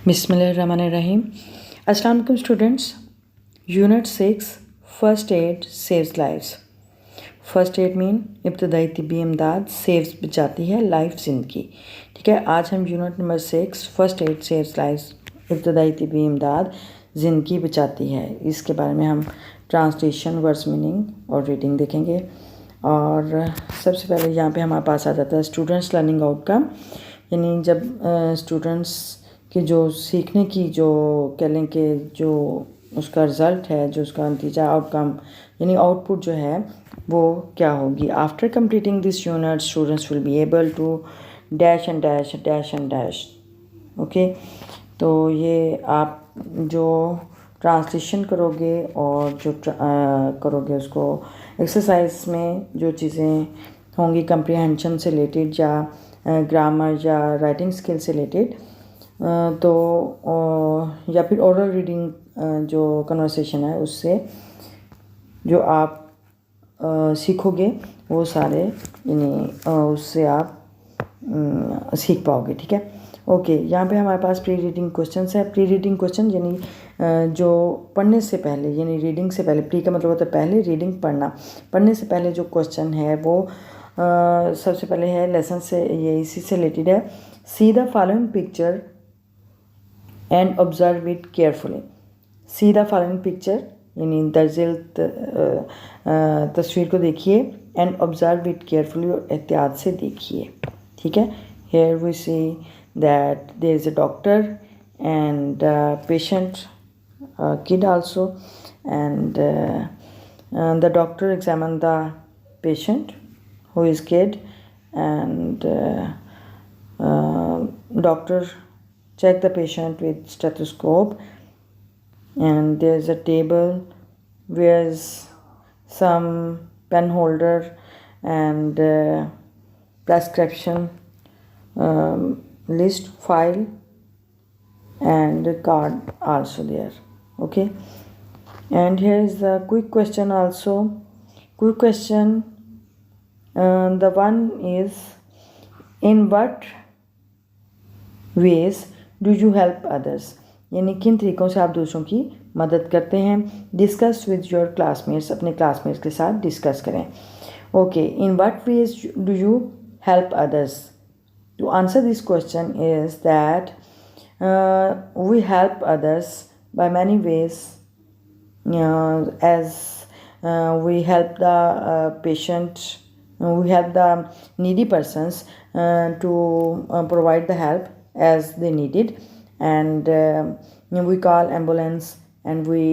बिस्मिल्लाहिर्रहमानिर्रहीम। अस्सलाम वालेकुम students. Unit 6 first aid saves lives. First aid mean इब्तदाई तिब्बी इमदाद, सेव्स बचाती है लाइफ ज़िंदगी। ठीक है, आज हम unit number 6 first aid saves lives, इब्तदाई तिब्बी इमदाद ज़िंदगी बचाती है, इसके बारे में हम ट्रांसलेशन, वर्ड्स मीनिंग और रीडिंग देखेंगे। और सबसे पहले यहाँ पे हमारे पास आ जाता है स्टूडेंट्स लर्निंग आउटकम, यानी जब स्टूडेंट्स कि जो सीखने की जो कह लें कि जो उसका रिज़ल्ट है, जो उसका नतीजा आउटकम यानी आउटपुट जो है वो क्या होगी। After completing this unit students will be able to dash and dash dash and dash. Okay, तो ये आप जो ट्रांसलेशन करोगे और जो करोगे उसको एक्सरसाइज में जो चीज़ें होंगी कंप्रीहेंशन से रिलेटेड या ग्रामर या राइटिंग स्किल से रिलेटेड, तो या फिर ओरल रीडिंग जो कन्वर्सेशन है उससे जो आप सीखोगे वो सारे यानी उससे आप सीख पाओगे। ठीक है, ओके। यहाँ पे हमारे पास प्री रीडिंग क्वेश्चन है। प्री रीडिंग क्वेश्चन यानी जो पढ़ने से पहले, यानी रीडिंग से पहले, प्री का मतलब होता है पहले, रीडिंग पढ़ना, पढ़ने से पहले जो क्वेश्चन है वो सबसे पहले है लेसन से, ये इसी से रिलेटेड है। See the following picture and observe it carefully. See the following picture यानी दर्जिल तस्वीर को देखिए, एंड ऑब्जर्व इट केयरफुली और एहतियात से देखिए। ठीक है, here we see that there is a doctor and patient kid also, and the doctor examined the patient who is kid, and doctor check the patient with stethoscope, and there's a table where's some pen holder and prescription list file and card also there. Okay, and here is the quick question also. Quick question, the one is, in what ways do you help others? यानी किन तरीक़ों से आप दूसरों की मदद करते हैं। डिस्कस विद योर क्लासमेट्स, अपने क्लासमेट्स के साथ डिस्कस करें। Okay, in what ways do you help others? To answer this question is that we help others by many ways, as we help the patient, we help the needy persons to provide the help as they need it, and we call ambulance, and we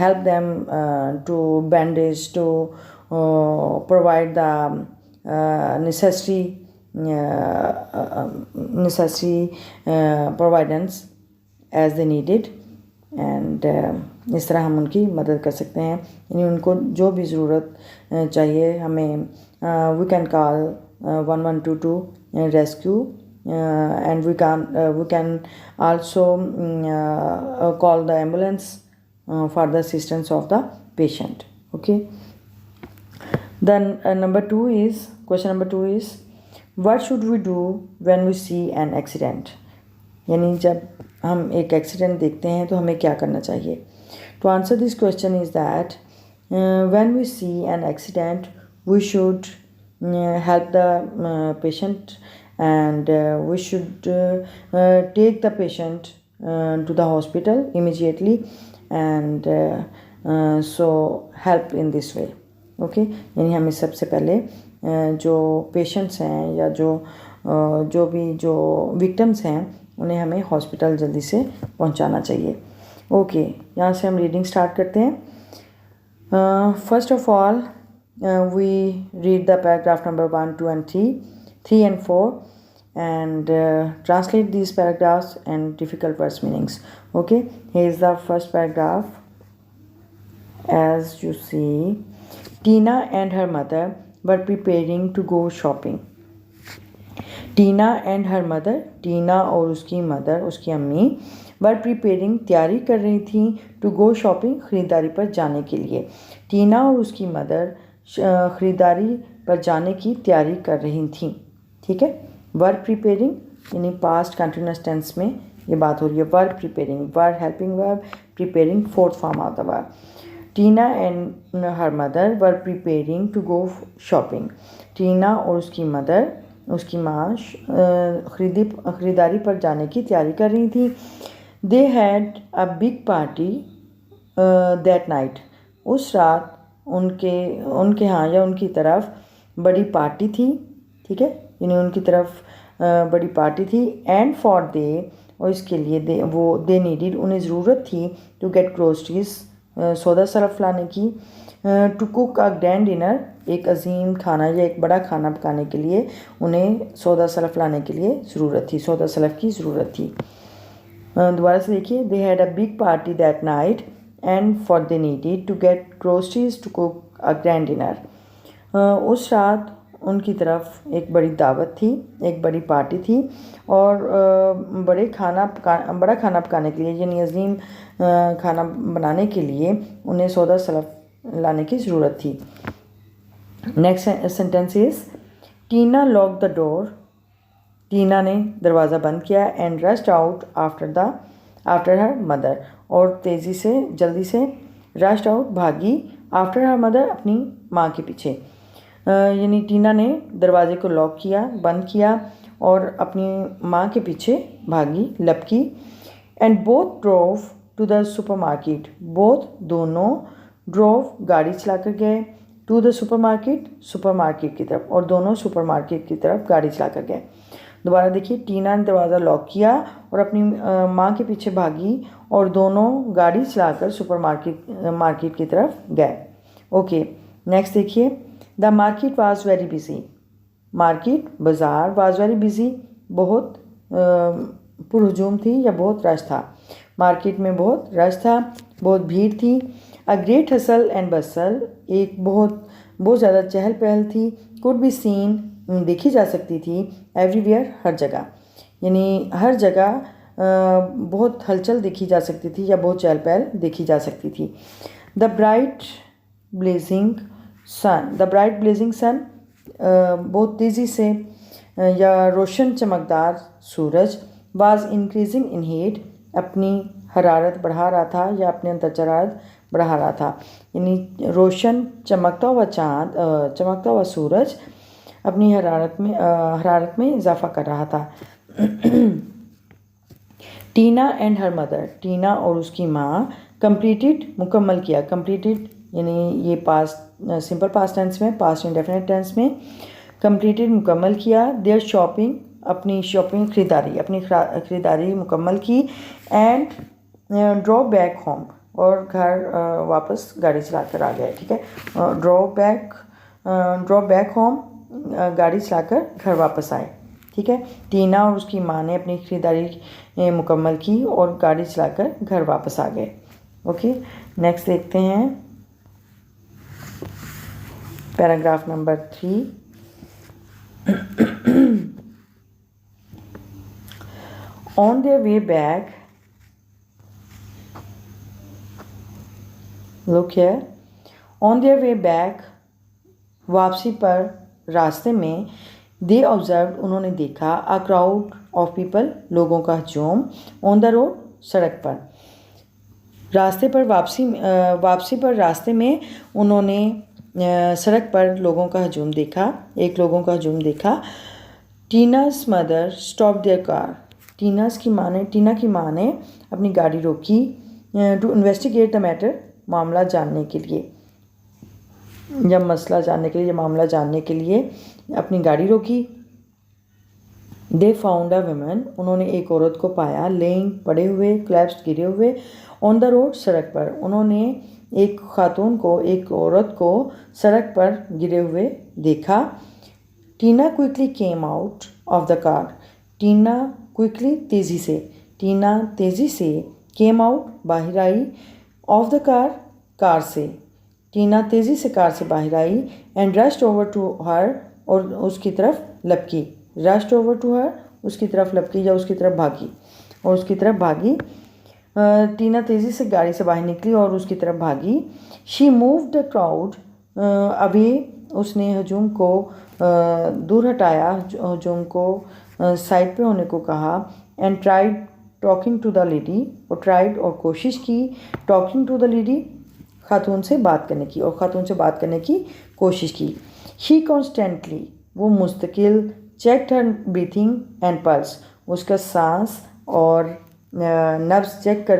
help them to bandage, to provide the necessary providence as they need it, and इस तरह हम उनकी मदद कर सकते हैं, यानी उनको जो भी ज़रूरत चाहिए हमें we can call 1122 rescue, and we can also call the ambulance for the assistance of the patient. Okay, then question number 2 is, what should we do when we see an accident? यानी जब हम एक accident देखते हैं तो हमें क्या करना चाहिए। To answer this question is that when we see an accident we should help the patient, and we should take the patient to the hospital immediately, and so help in this way. Okay, यानी हमें सबसे पहले जो patients हैं या जो भी जो विक्टिम्स हैं उन्हें हमें हॉस्पिटल जल्दी से पहुंचाना चाहिए। ओके, यहाँ से हम रीडिंग स्टार्ट करते हैं। First of all we read the paragraph number 1, 2 and 3 and 4, and translate these paragraphs and difficult words meanings. Okay, here is the first paragraph. As you see, Tina and her mother were preparing to go shopping. Tina and her mother, Tina और उसकी mother, उसकी अम्मी, were preparing तैयारी कर रही थी, to go shopping ख़रीदारी पर जाने के लिए। टीना और उसकी मदर ख़रीदारी पर जाने की तैयारी कर रही थी। ठीक है, वर प्रिपेयरिंग यानी पास्ट कंटिन्यूअस टेंस में ये बात हो रही है। Verb preparing, verb helping verb, preparing fourth form of the verb. Tina and her mother were preparing to go shopping. Tina और उसकी मदर, उसकी माँ खरीदारी पर जाने की तैयारी कर रही थी। दे had a big party that night. उस रात उनके यहाँ या उनकी तरफ बड़ी पार्टी थी, ठीक है, यानी उनकी तरफ बड़ी पार्टी थी। एंड फॉर दे, और इसके लिए दे नीडिड, उन्हें ज़रूरत थी टू गेट ग्रोसरीज, सौदा सरफ लाने की। To cook a grand dinner, एक अजीम खाना या एक बड़ा खाना पकाने के लिए उन्हें सौदा सरफ लाने के लिए ज़रूरत थी, सौदा सरफ की ज़रूरत थी। दोबारा से देखिए, they had a big party that night and for they needed to get groceries to cook a grand dinner. उस रात उनकी तरफ एक बड़ी दावत थी, एक बड़ी पार्टी थी, और बड़ा खाना पकाने के लिए, यानी अजीम खाना बनाने के लिए उन्हें सौदा सरफ लाने की ज़रूरत थी। Next sentence is, Tina lock the door. Tina ने दरवाज़ा बंद किया। And rushed out after her mother, और जल्दी से रश्ड आउट, भागी, आफ्टर हर मदर, अपनी माँ के पीछे। यानी टीना ने दरवाजे को लॉक किया, बंद किया, और अपनी माँ के पीछे भागी, लपकी। And both drove to the supermarket. Both, दोनों, ड्रोव, गाड़ी चलाकर गए, टू द सुपरमार्केट की तरफ, और दोनों सुपरमार्केट की तरफ गाड़ी चलाकर गए। दोबारा देखिए, टीना ने दरवाज़ा लॉक किया और अपनी माँ के पीछे भागी, और दोनों गाड़ी चलाकर मार्केट की तरफ गए। ओके, नेक्स्ट देखिए, the market was very busy. Market, बाज़ार, वाज वेरी बिजी, बहुत पुरहजूम थी या बहुत रश था। मार्केट में बहुत रश था, बहुत भीड़ थी। अ ग्रेट हसल एंड बसल, एक बहुत ज़्यादा चहल पहल थी। कुड बी सीन, देखी जा सकती थी। एवरीवेयर, हर जगह, यानी हर जगह बहुत हलचल देखी जा सकती थी या बहुत चहल पहल देखी जा सकती थी। द ब्राइट ब्लेजिंग सन, बहुत तेज़ी से या रोशन चमकदार सूरज। वाज इंक्रीजिंग इन हीट, अपनी हरारत बढ़ा रहा था या अपने अंदर हरारत बढ़ा रहा था। यानी रोशन चमकता हुआ सूरज अपनी हरारत में इजाफा कर रहा था। टीना एंड हर मदर, टीना और उसकी माँ, कंप्लीटेड, मुकम्मल किया। कंप्लीटेड यानी ये पास्ट सिंपल पास्ट टेंस में, पास्ट इंडेफिनिट टेंस में। कंप्लीटेड, मुकम्मल किया। देयर शॉपिंग, अपनी खरीदारी मुकम्मल की। एंड ड्रॉ बैक होम, और घर वापस गाड़ी चलाकर आ गए, ठीक है। ड्रॉ बैक होम, गाड़ी चलाकर घर वापस आए, ठीक है। टीना और उसकी माँ ने अपनी खरीदारी मुकम्मल की और गाड़ी चलाकर घर वापस आ गए। ओके, नेक्स्ट देखते हैं paragraph number 3। On their way back, look here, on their way back, वापसी पर रास्ते में, दे ऑब्जर्व, उन्होंने देखा, अ क्राउड ऑफ पीपल, लोगों का हजूम, ऑन द रोड, सड़क पर। वापसी पर रास्ते में उन्होंने सड़क पर लोगों का हजूम देखा, लोगों का हजूम देखा। टीना's मदर स्टॉप देयर कार, टीना की माँ ने अपनी गाड़ी रोकी। टू इन्वेस्टिगेट द मैटर, मामला जानने के लिए या मसला जानने के लिए या मामला जानने के लिए अपनी गाड़ी रोकी। दे फाउंड अ वुमन, उन्होंने एक औरत को पाया। लेइंग, पड़े हुए, क्लैप्स्ड, गिरे हुए। ऑन द रोड, सड़क पर, उन्होंने एक औरत को सड़क पर गिरे हुए देखा। Tina quickly came out of the car, Tina quickly, तेज़ी से, टीना तेज़ी से, केम आउट, बाहर आई, ऑफ द कार, कार से, टीना तेज़ी से कार से बाहर आई। And rushed over to her, और उसकी तरफ लपकी। रश्ड ओवर टू हर, उसकी तरफ लपकी या उसकी तरफ भागी। टीना तेज़ी से गाड़ी से बाहर निकली और उसकी तरफ भागी। She move the crowd away, उसने हजूम को दूर हटाया, हजूम को साइड पे होने को कहा। And tried talking to the lady, वो ट्राइड और कोशिश की टॉकिंग टू द लेडी, खातून से बात करने की, और ख़ातून से बात करने की कोशिश की। ही कॉन्स्टेंटली, वो मुस्तकिल, check her breathing and pulse, उसका सांस और नब्ज़ चेक कर,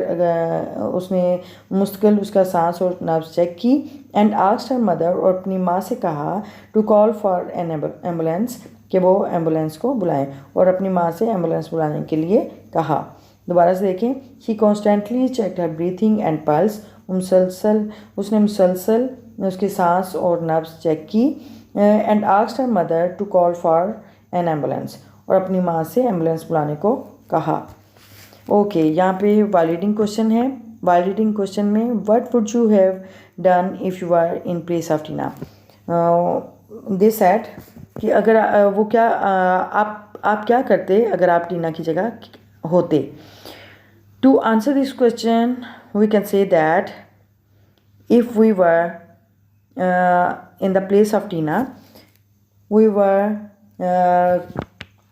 उसने मुस्तकिल उसका सांस और नब्ज़ चेक की। एंड आस्क्ड हर मदर, और अपनी माँ से कहा to call for an ambulance, कि वो एम्बुलेंस को बुलाएं, और अपनी माँ से एम्बुलेंस बुलाने के लिए कहा। दोबारा से देखें, he constantly check her breathing and pulse, उसने मुसलसल उसकी सांस और नब्ज़ चेक की। And asked her mother to call for an ambulance, और अपनी माँ से एम्बुलेंस बुलाने को कहा। ओके, यहाँ पे वैलिडिंग क्वेश्चन है। वैलिडिंग क्वेश्चन में what would you have done if you are in place of Tina. They said कि अगर वो क्या आप क्या करते अगर आप टीना की जगह होते। To answer this question we can say that if we were in the place of Tina, we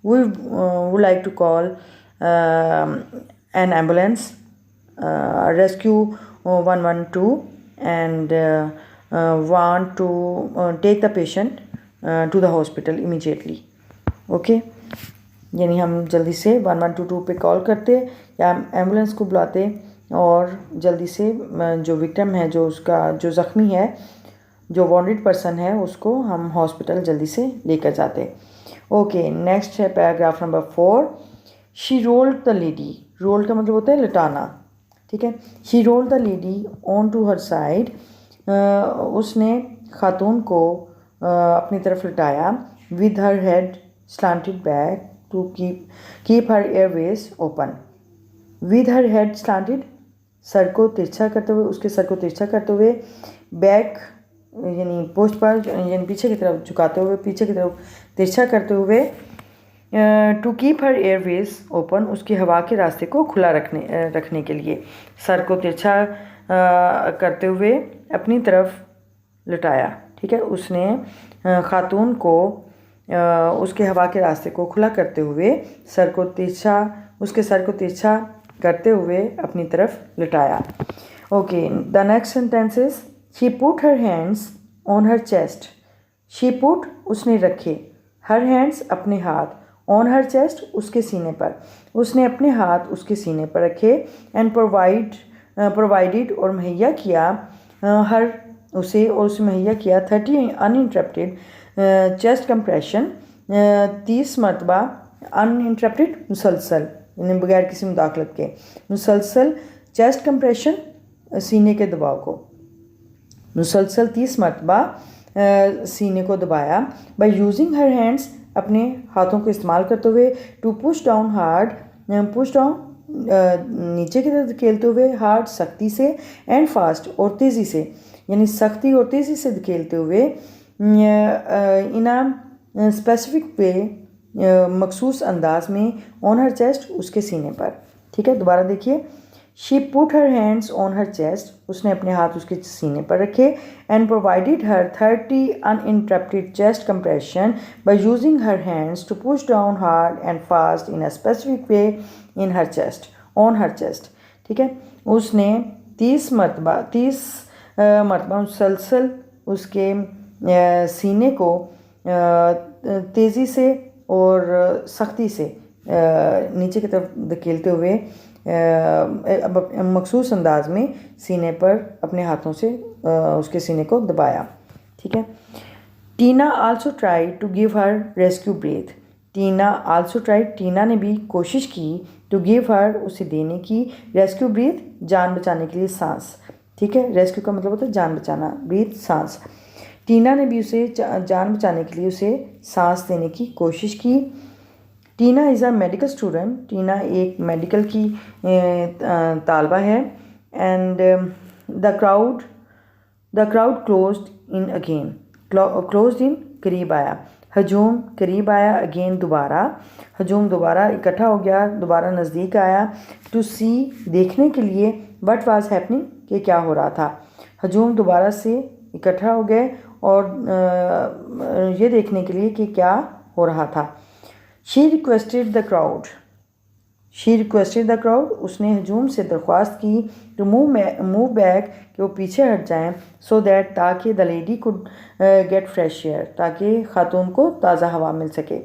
would like to call an ambulance, rescue 112, and want to take the patient to the hospital immediately. Okay, यानी हम जल्दी से 1122 पे call करते या ambulance को बुलाते, और जल्दी से जो विक्टिम है, जो ज़ख्मी है, जो वॉन्टेड पर्सन है, उसको हम हॉस्पिटल जल्दी से लेकर जाते। ओके, नेक्स्ट है paragraph number 4। She rolled the lady, roll का मतलब होता है लटाना, ठीक है। She rolled the lady on to her side, उसने खातून को अपनी तरफ लटाया। With her head slanted back to keep her airways open. With her head slanted, सर को तिरछा करते हुए, उसके सर को तिरछा करते हुए, बैक यानी पोस्ट पर, यानी पीछे की तरफ झुकाते हुए, पीछे की तरफ तिरछा करते हुए, to keep her airways open, उसकी हवा के रास्ते को खुला रखने के लिए सर को तिरछा करते हुए अपनी तरफ लटाया, ठीक है। उसने खातून को उसके हवा के रास्ते को खुला करते हुए उसके सर को तिरछा करते हुए अपनी तरफ लटाया। Okay, the next sentences. She put her hands on her chest. She put, उसने रखे, हर हैंड्स, अपने हाथ, ऑन हर चेस्ट, उसके सीने पर, उसने अपने हाथ उसके सीने पर रखे। एंड प्रोवाइडेड, और मुहैया किया, हर उसे, और उसे मुहैया किया 30 अनइंटरप्टेड चेस्ट कंप्रेशन, 30 मरतबा, अनइंटरप्टेड मुसलसल, यानी बगैर किसी मुदाखलत के, मुसलसल चेस्ट कंप्रेशन, सीने के दबाव को, मुसलसल 30 मरतबा सीने को दबाया। बाय यूजिंग हर हैंड्स, अपने हाथों को इस्तेमाल करते हुए, to push down hard, push down नीचे की तरफ धकेलते हुए, हार्ड सख्ती से, एंड फास्ट, और तेज़ी से, यानी सख्ती और तेज़ी से धकेलते हुए, इन अ स्पेसिफिक वे, मखसूस अंदाज में, ऑन हर चेस्ट, उसके सीने पर, ठीक है। दोबारा देखिए, she put her hands on her chest, उसने अपने हाथ उसके सीने पर रखे। And provided her 30 uninterrupted chest compression by using her hands to push down hard and fast in a specific way in her chest, on her chest, ठीक है। उसने 30 मरतबा मुसलसल उसके सीने को तेज़ी से और सख्ती से नीचे की तरफ धकेलते हुए मखसूस अंदाज में सीने पर अपने हाथों से उसके सीने को दबाया, ठीक है। Tina also tried to give her rescue breath. Tina ने भी कोशिश की, टू गिव हर, उसे देने की, रेस्क्यू ब्रीथ, जान बचाने के लिए सांस, ठीक है। रेस्क्यू का मतलब होता है जान बचाना, ब्रीथ सांस। टीना ने भी उसे जान बचाने के लिए उसे सांस देने की कोशिश की। Tina is a medical student, Tina एक मेडिकल की तालबा है। And the crowd closed in again, closed in करीब आया, हजूम करीब आया, अगेन दोबारा, हजूम दोबारा इकट्ठा हो गया, दोबारा नज़दीक आया। टू सी, देखने के लिए, व्हाट वाज हैपनिंग, कि क्या हो रहा था। हजूम दोबारा से इकट्ठा हो गए और ये देखने के लिए कि क्या हो रहा था। She requested the crowd, she requested the crowd, उसने हजूम से दरख्वास्त की टू मूव बैक, कि वो पीछे हट जाएं, सो दैट, ताकि the lady could get fresh air, ताकि ख़ातून को ताज़ा हवा मिल सके।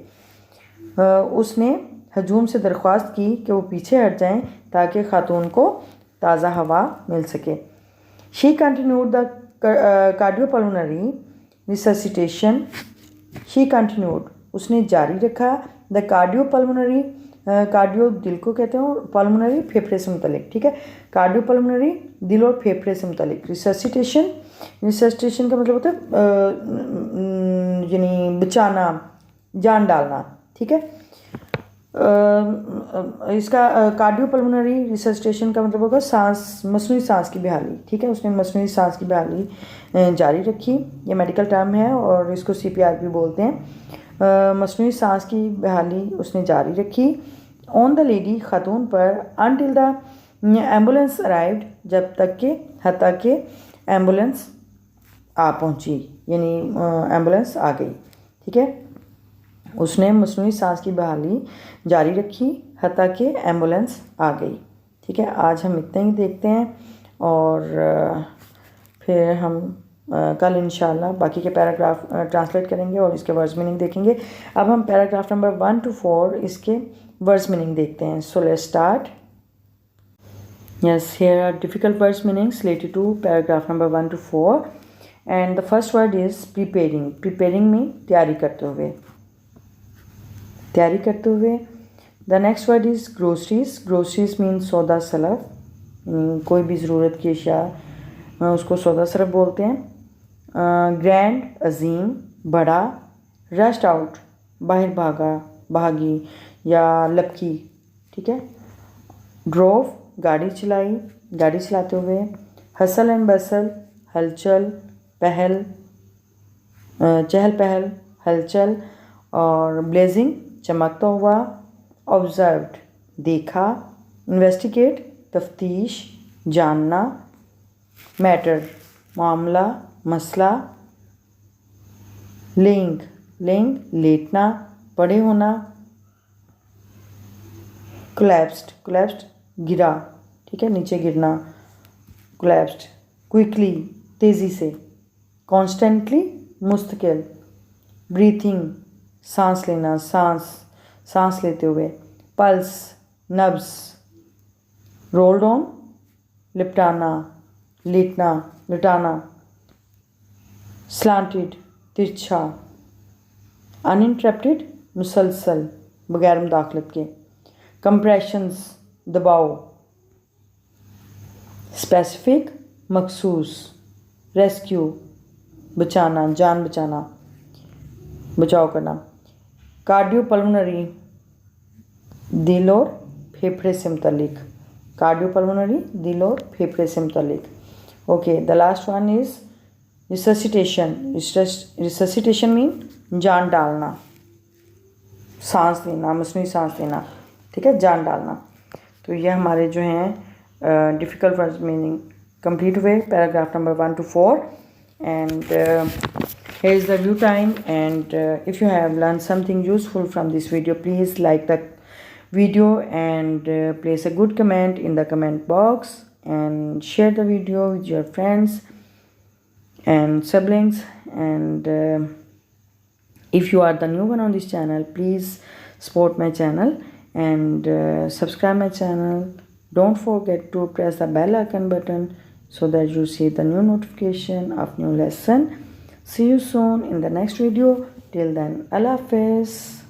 उसने हजूम से दरख्वास्त की कि वो पीछे हट जाएं ताकि ख़ातून को ताज़ा हवा मिल सके। She continued the cardiopulmonary resuscitation, she continued, उसने जारी रखा, द कार्डियोपल्मोनरी, कार्डियो दिल को कहते हैं, पल्मोनरी फेफड़े से मुतलिक, ठीक है, कार्डियोपल्मोनरी दिल और फेफड़े से मुतलिक। रिससिटेशन, रिससिटेशन का मतलब होता है यानी बचाना, जान डालना, ठीक है। इसका कार्डियोपल्मोनरी रिससिटेशन का मतलब होगा सांस, मसनूई सांस की बहाली, ठीक है। उसने मसनूई सांस की बहाली जारी रखी, ये मेडिकल टर्म है और इसको CPR भी बोलते हैं। मसनूई सांस की बहाली उसने जारी रखी ऑन द लेडी, ख़ातून पर, अनटिल द एम्बुलेंस अराइव्ड, जब तक के, हत्ता के एम्बुलेंस आ पहुंची, यानी एम्बुलेंस आ गई, ठीक है। उसने मसनूई सांस की बहाली जारी रखी हत्ता कि एम्बुलेंस आ गई, ठीक है। आज हम इतना ही देखते हैं और फिर हम कल इंशाल्लाह बाकी के पैराग्राफ ट्रांसलेट करेंगे और इसके वर्ड्स मीनिंग देखेंगे। अब हम पैराग्राफ नंबर 1 to 4 इसके वर्ड्स मीनिंग देखते हैं। So let's start. Yes, here are difficult words meanings related to paragraph number 1 to 4 and the first word is preparing. Preparing में तैयारी करते हुए, तैयारी करते हुए। The next word is groceries. Groceries means सौदा सलफ, कोई भी ज़रूरत की अशिया उसको सौदा सलफ बोलते हैं। ग्रैंड अजीम, बड़ा। रश्ड आउट, बाहर भागा, भागी या लपकी, ठीक है। ड्रोव, गाड़ी चलाई, गाड़ी चलाते हुए। हसल एंड बसल, हलचल, पहल, चहल पहल, हलचल। और ब्लेजिंग, चमकता हुआ। ऑब्जर्व्ड, देखा। इन्वेस्टिगेट, तफ्तीश, जानना। मैटर, मामला, मसला। लेइंग, लेइंग, लेटना, पड़े होना। कोलैप्स्ड, कोलैप्स्ड, गिरा, ठीक है, नीचे गिरना, कोलैप्स्ड। क्विकली, तेज़ी से। कॉन्स्टेंटली, मुस्तकिल। ब्रीथिंग, सांस लेना, सांस लेते हुए। पल्स, नब्ज़। रोल्ड ऑन, लिपटाना, लेटना, लिटाना। स्लांटेड, तिरछा। अनइंटरप्टेड, मुसलसल, बगैर मुदाखलत के। कंप्रेशंस, दबाव। स्पेसिफिक, मखसूस। रेस्क्यू, बचाना, जान बचाना, बचाव करना। कार्डियोपल्मोनरी, दिल और फेफड़े से मुतल्लिक। कार्डियोपल्मोनरी, दिल और फेफड़े से मुतल्लिक। Okay, the last one is resuscitation. Resuscitation mean जान डालना, सांस लेना, मसनूई सांस लेना, ठीक है, जान डालना। तो ये हमारे जो हैं डिफ़िकल्ट वर्ड्स मीनिंग कंप्लीट हुए paragraph number 1 to 4 and here is the review time and if you have learned something useful from this video, please like the video and place a good comment in the comment box and share the video with your friends and siblings and if you are the new one on this channel, please support my channel and subscribe my channel. Don't forget to press the bell icon button so that you see the new notification of new lesson. See you soon in the next video. Till then, Allah Hafiz.